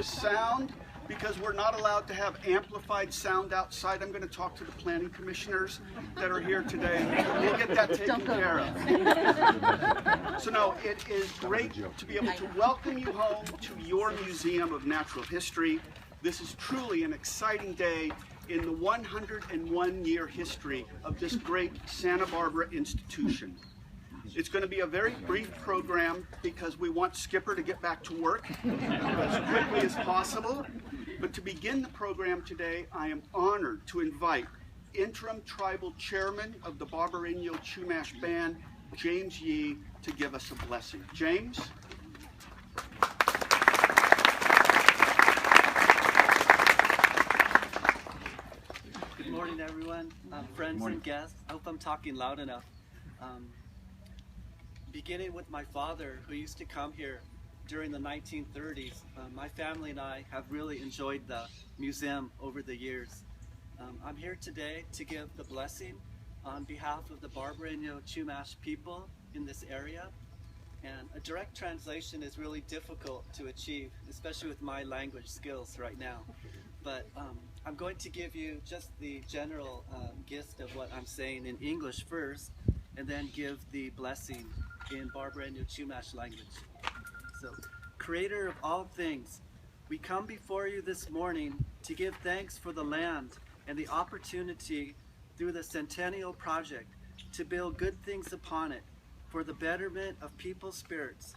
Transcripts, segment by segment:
with sound, because we're not allowed to have amplified sound outside. I'm going to talk to the planning commissioners that are here today. We'll get that taken care of. So no, it is great to be able to welcome you home to your Museum of Natural History. This is truly an exciting day in the 101-year history of this great Santa Barbara institution. It's going to be a very brief program because we want Skipper to get back to work as quickly as possible. But to begin the program today, I am honored to invite Interim Tribal Chairman of the Barbareño Chumash Band, James Yee, to give us a blessing. James? Good morning, everyone, friends and guests. I hope I'm talking loud enough. Beginning with my father, who used to come here during the 1930s, my family and I have really enjoyed the museum over the years. I'm here today to give the blessing on behalf of the Barbareño Chumash people in this area. And a direct translation is really difficult to achieve, especially with my language skills right now. But I'm going to give you just the general gist of what I'm saying in English first, and then give the blessing in Barbareño Chumash language. So, Creator of all things, we come before you this morning to give thanks for the land and the opportunity through the Centennial Project to build good things upon it for the betterment of people's spirits.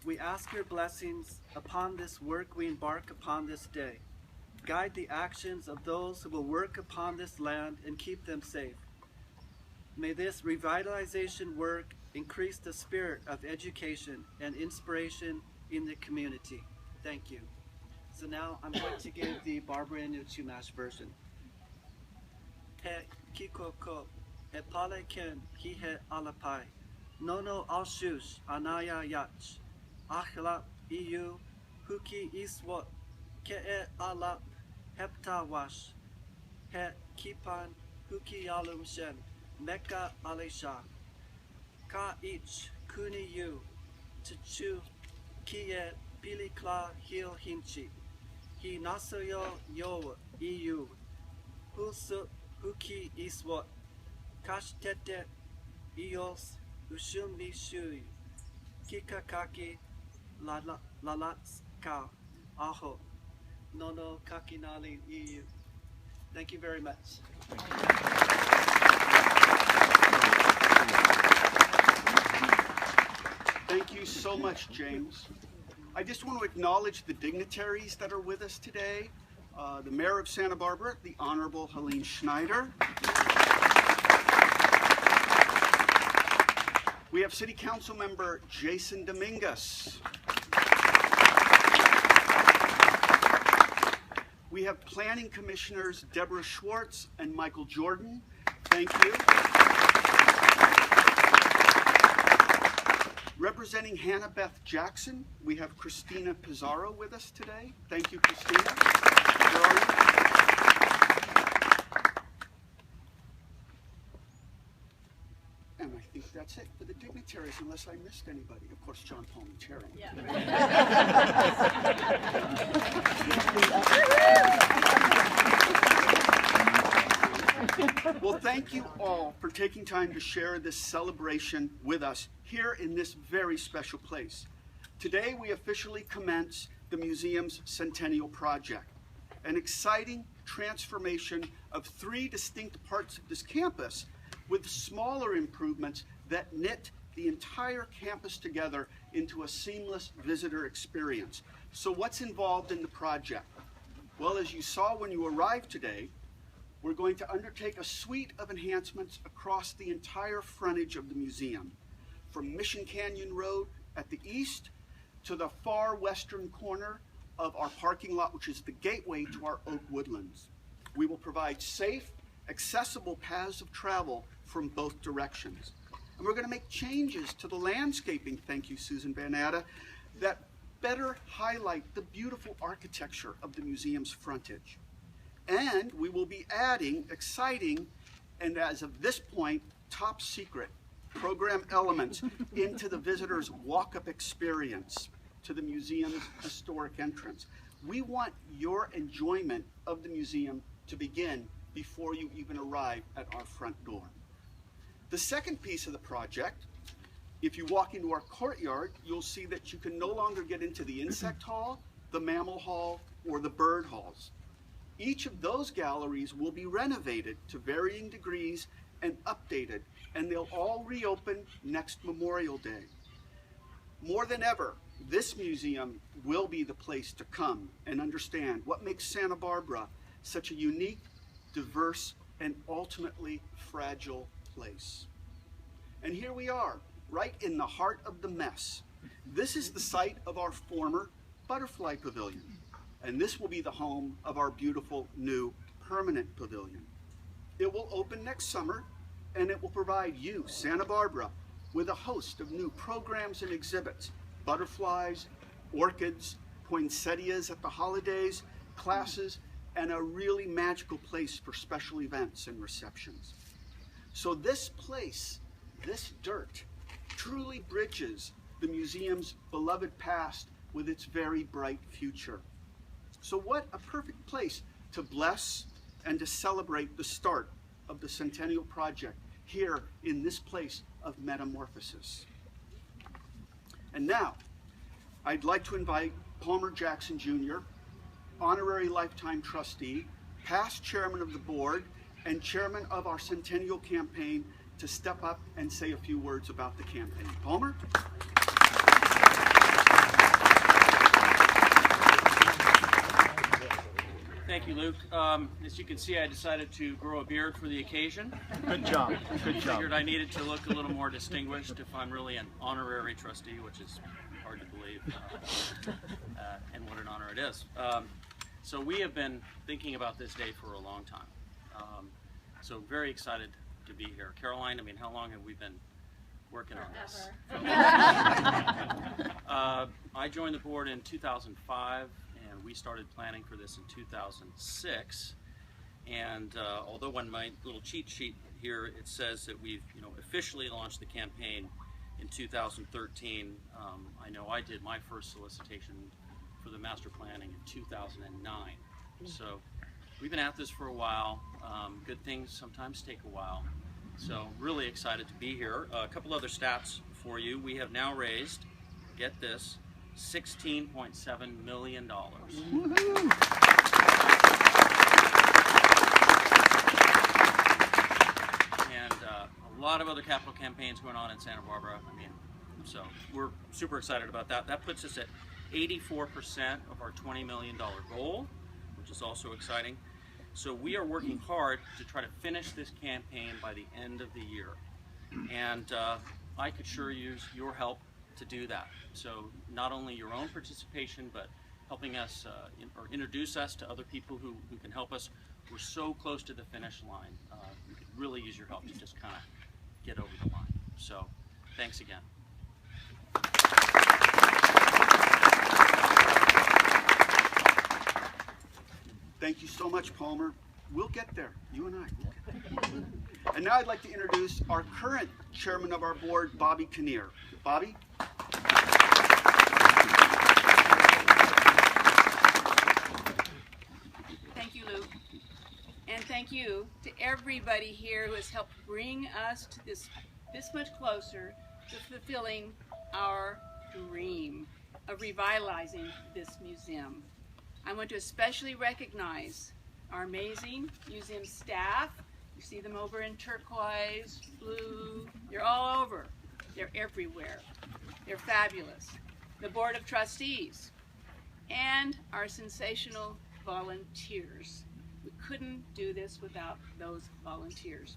We ask your blessings upon this work we embark upon this day. Guide the actions of those who will work upon this land and keep them safe. May this revitalization work increase the spirit of education and inspiration in the community. Thank you. So now I'm going to give the Barbareño Chumash version. He kikoko e pale ken hi he alapai. Nono alshush anaya yach. Achlap iu huki iswat ke e alap hepta wash. He kipan huki alum shen meka alesha. Ka ich kuni yu tchu kie pilikla hil hinchi. Hi nasoyo yo iu. Husu huki iswat. Kashtete ios ushumi shui. Kikakaki lalats ka aho. Nono kakinali iu. Thank you very much. Thank you so much, James. I just want to acknowledge the dignitaries that are with us today. The Mayor of Santa Barbara, the Honorable Helene Schneider. We have City Council Member Jason Dominguez. We have Planning Commissioners Deborah Schwartz and Michael Jordan. Thank you. Representing Hannah Beth Jackson, we have Christina Pizarro with us today. Thank you, Christina. Where are you? And I think that's it for the dignitaries, unless I missed anybody. Of course, John Palminteri. Yeah. Well, thank you all for taking time to share this celebration with us here in this very special place. Today, we officially commence the museum's Centennial Project, an exciting transformation of 3 distinct parts of this campus with smaller improvements that knit the entire campus together into a seamless visitor experience. So what's involved in the project? Well, as you saw when you arrived today, we're going to undertake a suite of enhancements across the entire frontage of the museum, from Mission Canyon Road at the east to the far western corner of our parking lot, which is the gateway to our oak woodlands. We will provide safe, accessible paths of travel from both directions. And we're going to make changes to the landscaping, thank you, Susan Banata, that better highlight the beautiful architecture of the museum's frontage. And we will be adding exciting, and as of this point, top secret program elements into the visitor's walk-up experience to the museum's historic entrance. We want your enjoyment of the museum to begin before you even arrive at our front door. The second piece of the project, if you walk into our courtyard, you'll see that you can no longer get into the insect hall, the mammal hall, or the bird halls. Each of those galleries will be renovated to varying degrees and updated, and they'll all reopen next Memorial Day. More than ever, this museum will be the place to come and understand what makes Santa Barbara such a unique, diverse, and ultimately fragile place. And here we are, right in the heart of the mess. This is the site of our former butterfly pavilion, and this will be the home of our beautiful new permanent pavilion. It will open next summer, and it will provide you, Santa Barbara, with a host of new programs and exhibits: butterflies, orchids, poinsettias at the holidays, classes, and a really magical place for special events and receptions. So this place, this dirt, truly bridges the museum's beloved past with its very bright future. So what a perfect place to bless and to celebrate the start of the Centennial Project here in this place of metamorphosis. And now, I'd like to invite Palmer Jackson Jr., Honorary Lifetime Trustee, past Chairman of the Board, and Chairman of our Centennial Campaign, to step up and say a few words about the campaign. Palmer? Thank you, Luke. As you can see, I decided to grow a beard for the occasion. Good job. Good I job. figured I needed to look a little more distinguished if I'm really an honorary trustee, which is hard to believe, and what an honor it is. So we have been thinking about this day for a long time. So very excited to be here. Caroline, I mean, how long have we been working on this? I joined the board in 2005. And we started planning for this in 2006, and although on my little cheat sheet here it says that we've officially launched the campaign in 2013, I know I did my first solicitation for the master planning in 2009. So we've been at this for a while. Good things sometimes take a while. So really excited to be here. A couple other stats for you. We have now raised, get this, $16.7 million. And a lot of other capital campaigns going on in Santa Barbara. I mean, so we're super excited about that. That puts us at 84% of our $20 million goal, which is also exciting. So we are working hard to try to finish this campaign by the end of the year. And I could sure use your help to do that. So not only your own participation, but helping us or introduce us to other people who can help us. We're so close to the finish line. We could really use your help to just kind of get over the line. So thanks again. Thank you so much, Palmer. We'll get there, you and I. We'll get there. And now I'd like to introduce our current chairman of our board, Bobby Kinnear. Bobby? Thank you, Luke. And thank you to everybody here who has helped bring us to this much closer to fulfilling our dream of revitalizing this museum. I want to especially recognize our amazing museum staff. You see them over in turquoise, blue, they're all over. They're everywhere. They're fabulous. The Board of Trustees and our sensational volunteers. We couldn't do this without those volunteers.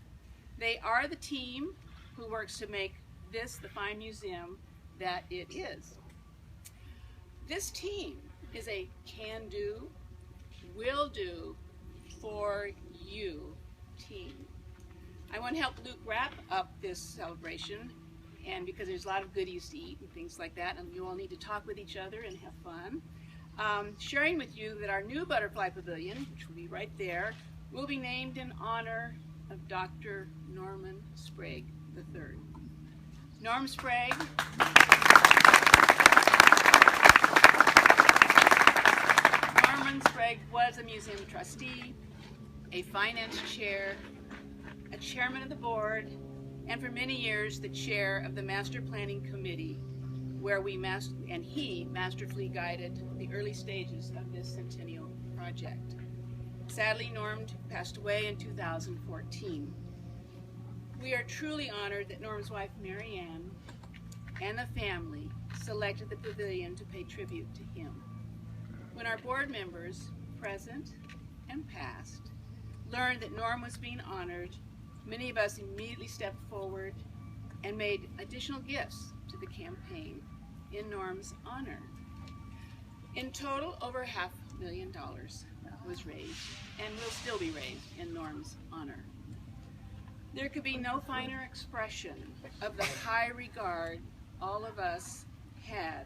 They are the team who works to make this the fine museum that it is. This team is a can-do, will-do, for you team. I want to help Luke wrap up this celebration, and because there's a lot of goodies to eat and things like that, and you all need to talk with each other and have fun. Sharing with you that our new butterfly pavilion, which will be right there, will be named in honor of Dr. Norman Sprague III. Norm Sprague I was a museum trustee, a finance chair, a chairman of the board, and for many years the chair of the master planning committee, where he masterfully guided the early stages of this centennial project. Sadly, Norm passed away in 2014. We are truly honored that Norm's wife, Mary Ann, and the family selected the pavilion to pay tribute to him. When our board members, present and past, learned that Norm was being honored, many of us immediately stepped forward and made additional gifts to the campaign in Norm's honor. In total, over $500,000 was raised and will still be raised in Norm's honor. There could be no finer expression of the high regard all of us had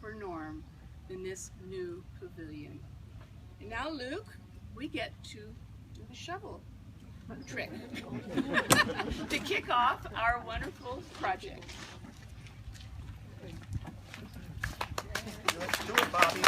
for Norm than this new pavilion. And now, Luke, we get to do the shovel trick to kick off our wonderful project. Let's do it, Bobby.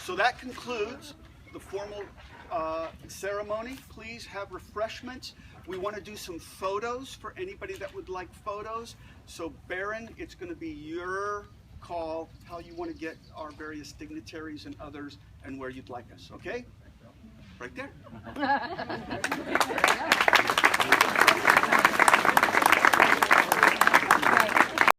So that concludes the formal ceremony. Please have refreshments. We want to do some photos for anybody that would like photos. So Baron, it's going to be your call how you want to get our various dignitaries and others and where you'd like us, okay? Right there.